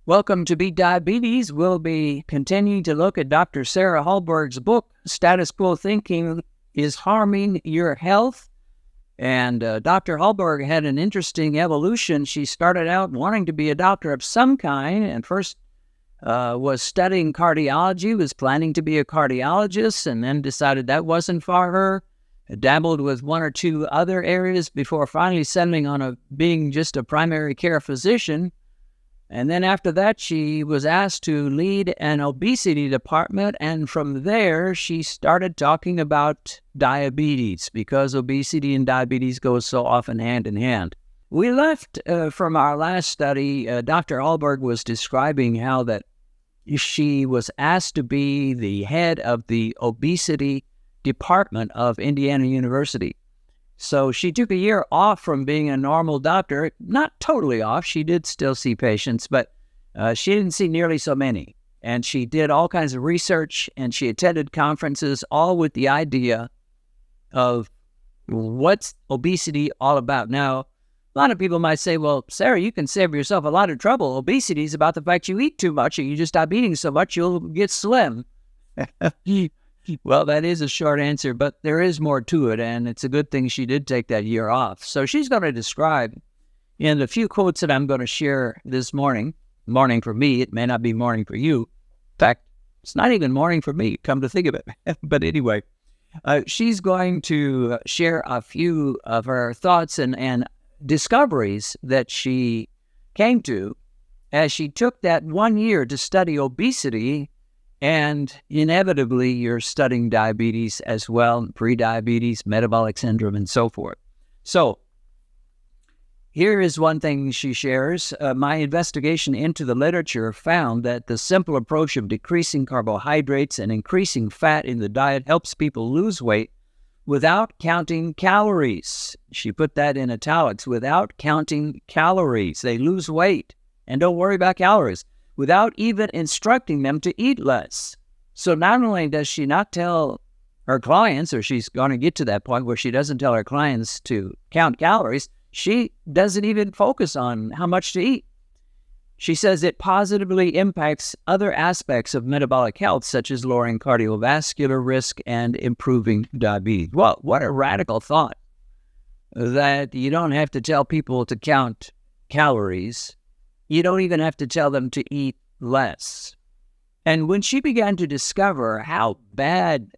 Welcome to Beat Diabetes. We'll be continuing to look at Dr. Sarah Hallberg's book, Status Quo Thinking is Harming Your Health. And Dr. Hallberg had an interesting evolution. She started out wanting to be a doctor of some kind, and first was studying cardiology, was planning to be a cardiologist, and then decided that wasn't for her. Dabbled with one or two other areas before finally settling on being just a primary care physician. And then after that, she was asked to lead an obesity department, and from there, she started talking about diabetes, because obesity and diabetes go so often hand in hand. We left from our last study, Dr. Hallberg was describing how that she was asked to be the head of the obesity department of Indiana University. So she took a year off from being a normal doctor, not totally off. She did still see patients, but she didn't see nearly so many. And she did all kinds of research, and she attended conferences, all with the idea of what's obesity all about. Now, a lot of people might say, well, Sarah, you can save yourself a lot of trouble. Obesity is about the fact you eat too much, and you just stop eating so much, you'll get slim. Well, that is a short answer, but there is more to it, and it's a good thing she did take that year off. So she's going to describe in the few quotes that I'm going to share this morning for me, it may not be morning for you. In fact, it's not even morning for me, come to think of it. But anyway, she's going to share a few of her thoughts and discoveries that she came to as she took that 1 year to study obesity. And inevitably, you're studying diabetes as well, pre-diabetes, metabolic syndrome, and so forth. So here is one thing she shares. My investigation into the literature found that the simple approach of decreasing carbohydrates and increasing fat in the diet helps people lose weight without counting calories. She put that in italics, without counting calories. They lose weight, and don't worry about calories, without even instructing them to eat less. So not only does she not tell her clients, or she's going to get to that point where she doesn't tell her clients to count calories, she doesn't even focus on how much to eat. She says it positively impacts other aspects of metabolic health, such as lowering cardiovascular risk and improving diabetes. Well, what a radical thought, that you don't have to tell people to count calories. You don't even have to tell them to eat less. And when she began to discover how bad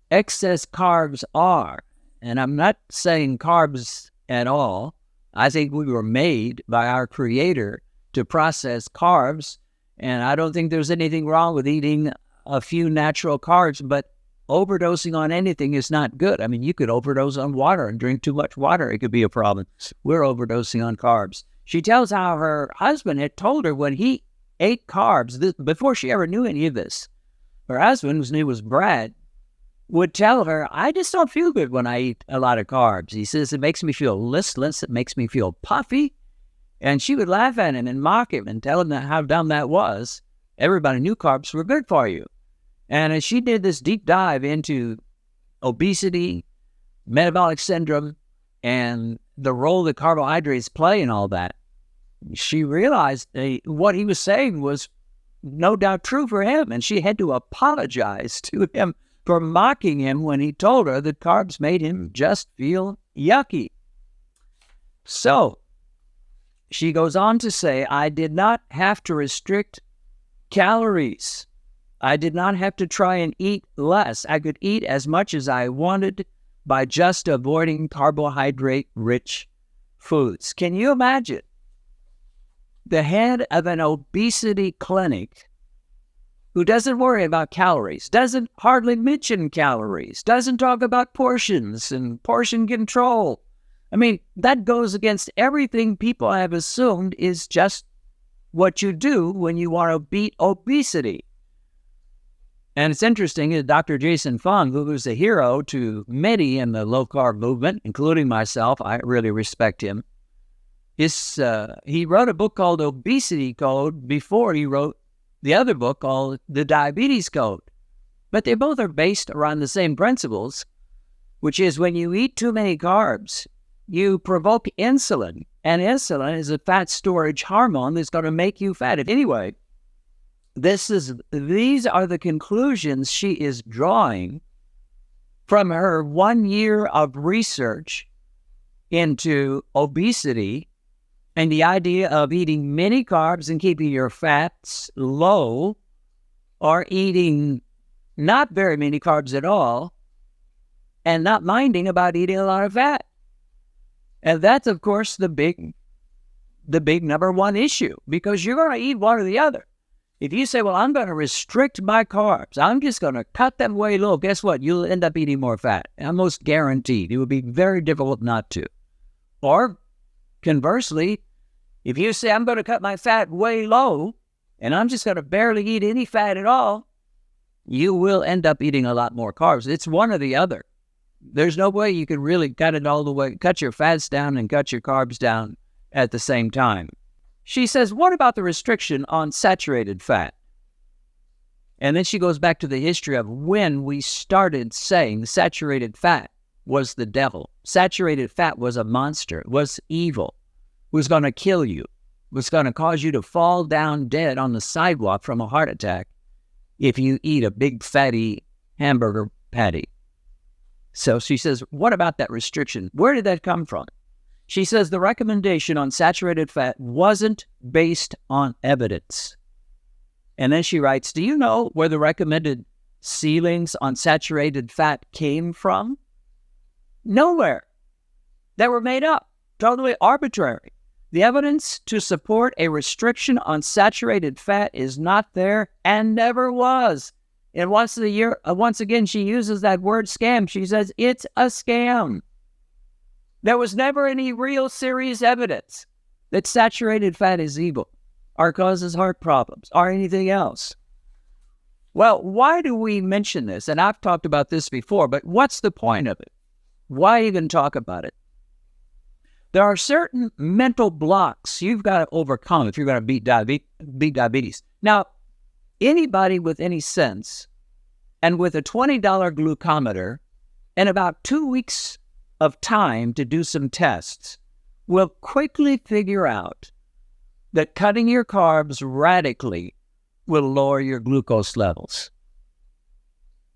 excess carbs are, and I'm not saying carbs at all, I think we were made by our Creator to process carbs, and I don't think there's anything wrong with eating a few natural carbs, but overdosing on anything is not good. I mean, you could overdose on water and drink too much water. It could be a problem. We're overdosing on carbs. She tells how her husband had told her when he ate carbs, before she ever knew any of this, her husband, whose name was Brad, would tell her, I just don't feel good when I eat a lot of carbs. He says, it makes me feel listless, it makes me feel puffy. And she would laugh at him and mock him and tell him how dumb that was. Everybody knew carbs were good for you. And as she did this deep dive into obesity, metabolic syndrome, and the role that carbohydrates play in all that, she realized what he was saying was no doubt true for him, and she had to apologize to him for mocking him when he told her that carbs made him just feel yucky. So she goes on to say, I did not have to restrict calories. I did not have to try and eat less. I could eat as much as I wanted by just avoiding carbohydrate-rich foods. Can you imagine? The head of an obesity clinic who doesn't worry about calories, doesn't hardly mention calories, doesn't talk about portions and portion control. I mean, that goes against everything people have assumed is just what you do when you want to beat obesity. And it's interesting that Dr. Jason Fung, who was a hero to many in the low-carb movement, including myself, I really respect him, he wrote a book called Obesity Code before he wrote the other book called The Diabetes Code. But they both are based around the same principles, which is when you eat too many carbs, you provoke insulin, And insulin is a fat storage hormone that's going to make you fat. Anyway, these are the conclusions she is drawing from her 1 year of research into obesity and the idea of eating many carbs and keeping your fats low, or eating not very many carbs at all and not minding about eating a lot of fat. And that's, of course, the big number one issue, because you're going to eat one or the other. If you say, well, I'm going to restrict my carbs, I'm just going to cut them way low, guess what? You'll end up eating more fat. Almost guaranteed. It would be very difficult not to. Or conversely, if you say, I'm going to cut my fat way low, and I'm just going to barely eat any fat at all, you will end up eating a lot more carbs. It's one or the other. There's no way you can really cut it all the way, cut your fats down and cut your carbs down at the same time. She says, what about the restriction on saturated fat? And then she goes back to the history of when we started saying saturated fat was the devil. Saturated fat was a monster, was evil, was going to kill you, was going to cause you to fall down dead on the sidewalk from a heart attack if you eat a big fatty hamburger patty. So she says, what about that restriction? Where did that come from? She says the recommendation on saturated fat wasn't based on evidence. And then she writes, do you know where the recommended ceilings on saturated fat came from? Nowhere. They were made up, totally arbitrary. The evidence to support a restriction on saturated fat is not there and never was. And once again, she uses that word scam. She says, it's a scam. There was never any real serious evidence that saturated fat is evil or causes heart problems or anything else. Well, why do we mention this? And I've talked about this before, but what's the point of it? Why even talk about it? There are certain mental blocks you've got to overcome if you're going to beat diabetes. Now, anybody with any sense and with a $20 glucometer and about 2 weeks of time to do some tests will quickly figure out that cutting your carbs radically will lower your glucose levels.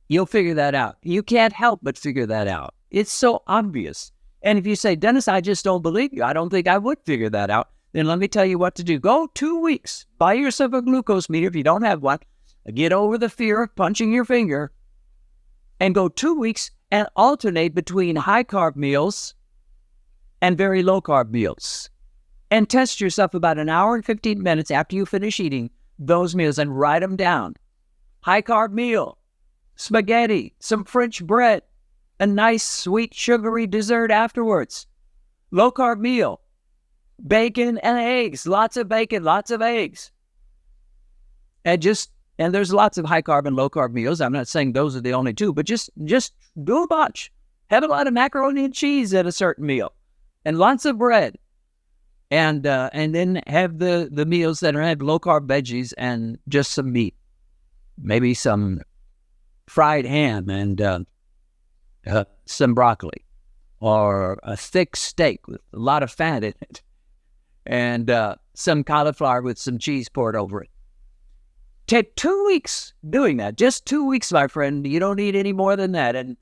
You'll figure that out. You can't help but figure that out. It's so obvious. And if you say, Dennis, I just don't believe you, I don't think I would figure that out, then let me tell you what to do. Go 2 weeks, buy yourself a glucose meter if you don't have one, get over the fear of punching your finger, and go 2 weeks and alternate between high-carb meals and very low-carb meals. And test yourself about an hour and 15 minutes after you finish eating those meals and write them down. High-carb meal, spaghetti, some French bread, a nice, sweet, sugary dessert afterwards. Low-carb meal, bacon and eggs, lots of bacon, lots of eggs. And there's lots of high-carb and low-carb meals. I'm not saying those are the only two, but just do a bunch. Have a lot of macaroni and cheese at a certain meal, and lots of bread. And then have the meals that have low-carb veggies and just some meat. Maybe some fried ham and some broccoli, or a thick steak with a lot of fat in it, and some cauliflower with some cheese poured over it. Take 2 weeks doing that. Just 2 weeks, my friend. You don't need any more than that. And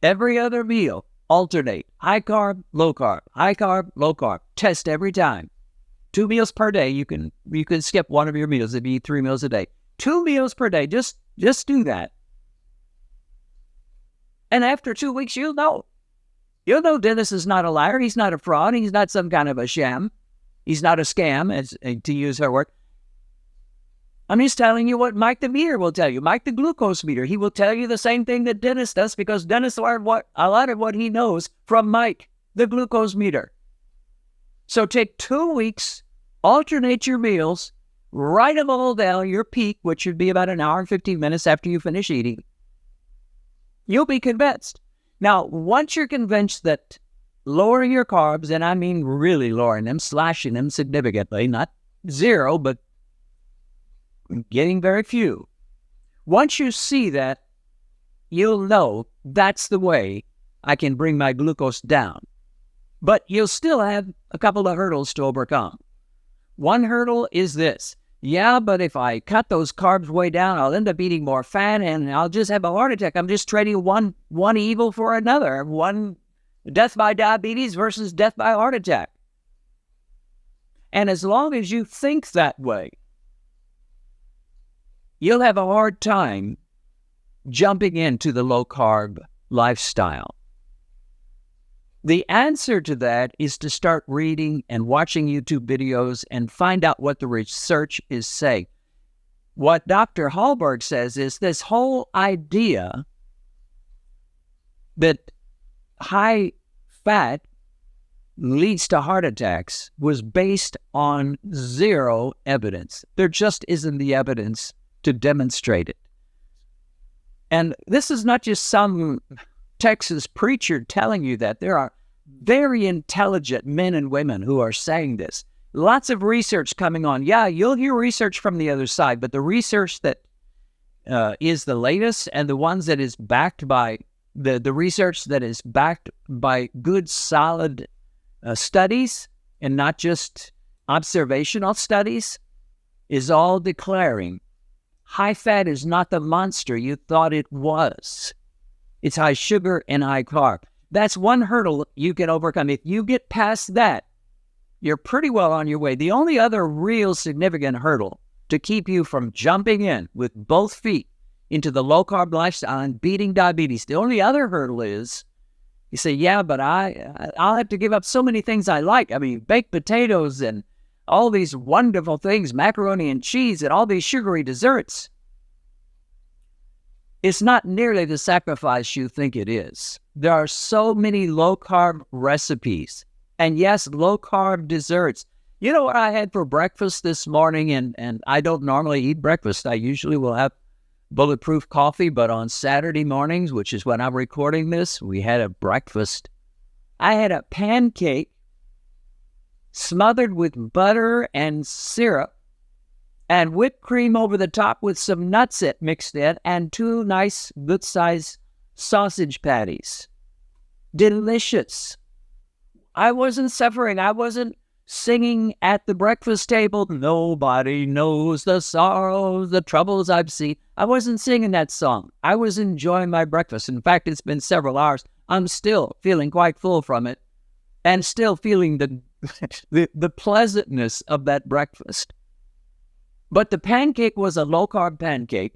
every other meal, alternate. High carb, low carb. High carb, low carb. Test every time. 2 meals per day. You can skip one of your meals if you eat 3 meals a day. 2 meals per day. Just do that. And after 2 weeks, you'll know. You'll know Dennis is not a liar. He's not a fraud. He's not some kind of a sham. He's not a scam, to use her word. I'm just telling you what Mike the meter will tell you. Mike the glucose meter. He will tell you the same thing that Dennis does, because Dennis learned a lot of what he knows from Mike, the glucose meter. So take 2 weeks, alternate your meals, write them all down, your peak, which should be about an hour and 15 minutes after you finish eating. You'll be convinced. Now, once you're convinced that lowering your carbs, and I mean really lowering them, slashing them significantly, not zero, but getting very few. Once you see that, you'll know that's the way I can bring my glucose down. But you'll still have a couple of hurdles to overcome. One hurdle is this. Yeah, but if I cut those carbs way down, I'll end up eating more fat and I'll just have a heart attack. I'm just trading one evil for another. One death by diabetes versus death by heart attack. And as long as you think that way, you'll have a hard time jumping into the low-carb lifestyle. The answer to that is to start reading and watching YouTube videos and find out what the research is saying. What Dr. Hallberg says is this whole idea that high fat leads to heart attacks was based on zero evidence. There just isn't the evidence to demonstrate it. And this is not just some Texas preacher telling you that. There are very intelligent men and women who are saying this. Lots of research coming on. Yeah, you'll hear research from the other side, but the research that is the latest and the ones that is backed by the research that is backed by good, solid studies and not just observational studies is all declaring high fat is not the monster you thought it was. It's high sugar and high carb. That's one hurdle you can overcome. If you get past that, you're pretty well on your way. The only other real significant hurdle to keep you from jumping in with both feet into the low-carb lifestyle and beating diabetes, the only other hurdle is, you say, yeah, but I'll have to give up so many things I like. I mean, baked potatoes and all these wonderful things, macaroni and cheese and all these sugary desserts. It's not nearly the sacrifice you think it is. There are so many low-carb recipes. And yes, low-carb desserts. You know what I had for breakfast this morning? And I don't normally eat breakfast. I usually will have bulletproof coffee, but on Saturday mornings, which is when I'm recording this, we had a breakfast. I had a pancake smothered with butter and syrup and whipped cream over the top with some nuts mixed in and 2 nice, good-sized sausage patties. Delicious. I wasn't suffering. I wasn't singing at the breakfast table, nobody knows the sorrows, the troubles I've seen. I wasn't singing that song. I was enjoying my breakfast. In fact, it's been several hours. I'm still feeling quite full from it and still feeling the pleasantness of that breakfast. But the pancake was a low-carb pancake.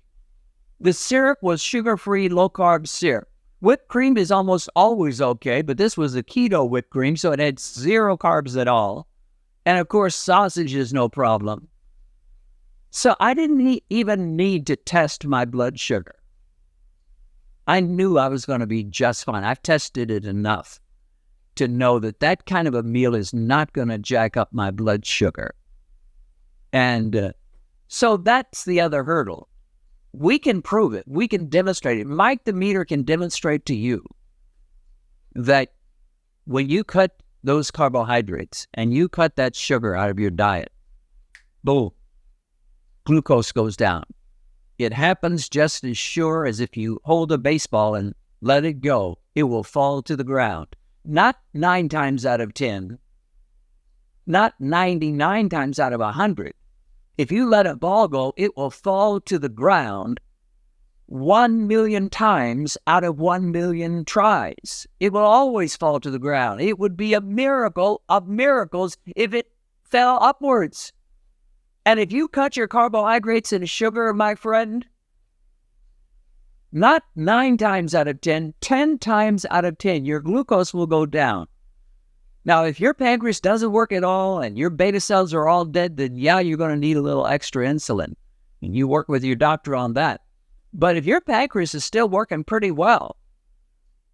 The syrup was sugar-free, low-carb syrup. Whipped cream is almost always okay, but this was a keto whipped cream, so it had 0 carbs at all. And of course, sausage is no problem. So I didn't even need to test my blood sugar. I knew I was going to be just fine. I've tested it enough to know that that kind of a meal is not going to jack up my blood sugar. And so that's the other hurdle. We can prove it. We can demonstrate it. Mike the Meter can demonstrate to you that when you cut those carbohydrates and you cut that sugar out of your diet, boom, glucose goes down. It happens just as sure as if you hold a baseball and let it go, it will fall to the ground. Not 9 times out of 10, not 99 times out of 100. If you let a ball go, it will fall to the ground 1 million times out of 1 million tries. It will always fall to the ground. It would be a miracle of miracles if it fell upwards. And if you cut your carbohydrates and sugar, my friend, not 9 times out of 10, 10 times out of 10, your glucose will go down. Now, if your pancreas doesn't work at all and your beta cells are all dead, then yeah, you're going to need a little extra insulin. And you work with your doctor on that. But if your pancreas is still working pretty well,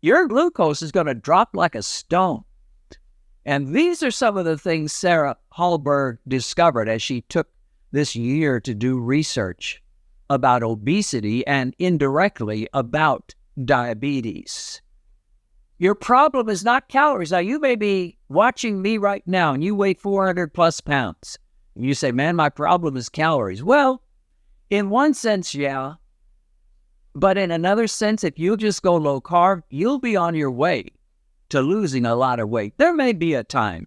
your glucose is going to drop like a stone. And these are some of the things Sarah Hallberg discovered as she took this year to do research about obesity and indirectly about diabetes. Your problem is not calories. Now, you may be watching me right now and you weigh 400 plus pounds. And you say, man, my problem is calories. Well, in one sense, yeah. But in another sense, if you just go low carb, you'll be on your way to losing a lot of weight. There may be a time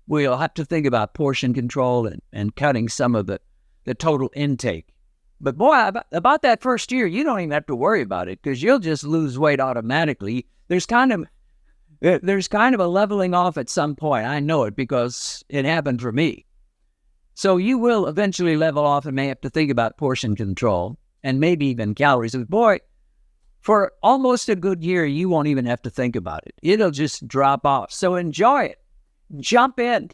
where you'll have to think about portion control and cutting some of the total intake. But boy, about that first year, you don't even have to worry about it because you'll just lose weight automatically. There's kind of a leveling off at some point. I know it because it happened for me. So you will eventually level off and may have to think about portion control and maybe even calories. But boy, for almost a good year, you won't even have to think about it. It'll just drop off. So enjoy it. Jump in.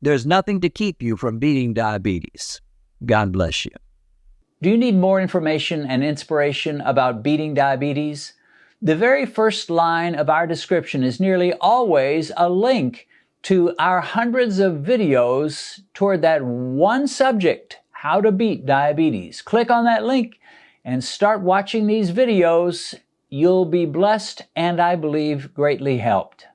There's nothing to keep you from beating diabetes. God bless you. Do you need more information and inspiration about beating diabetes? The very first line of our description is nearly always a link to our hundreds of videos toward that one subject, how to beat diabetes. Click on that link and start watching these videos. You'll be blessed and I believe greatly helped.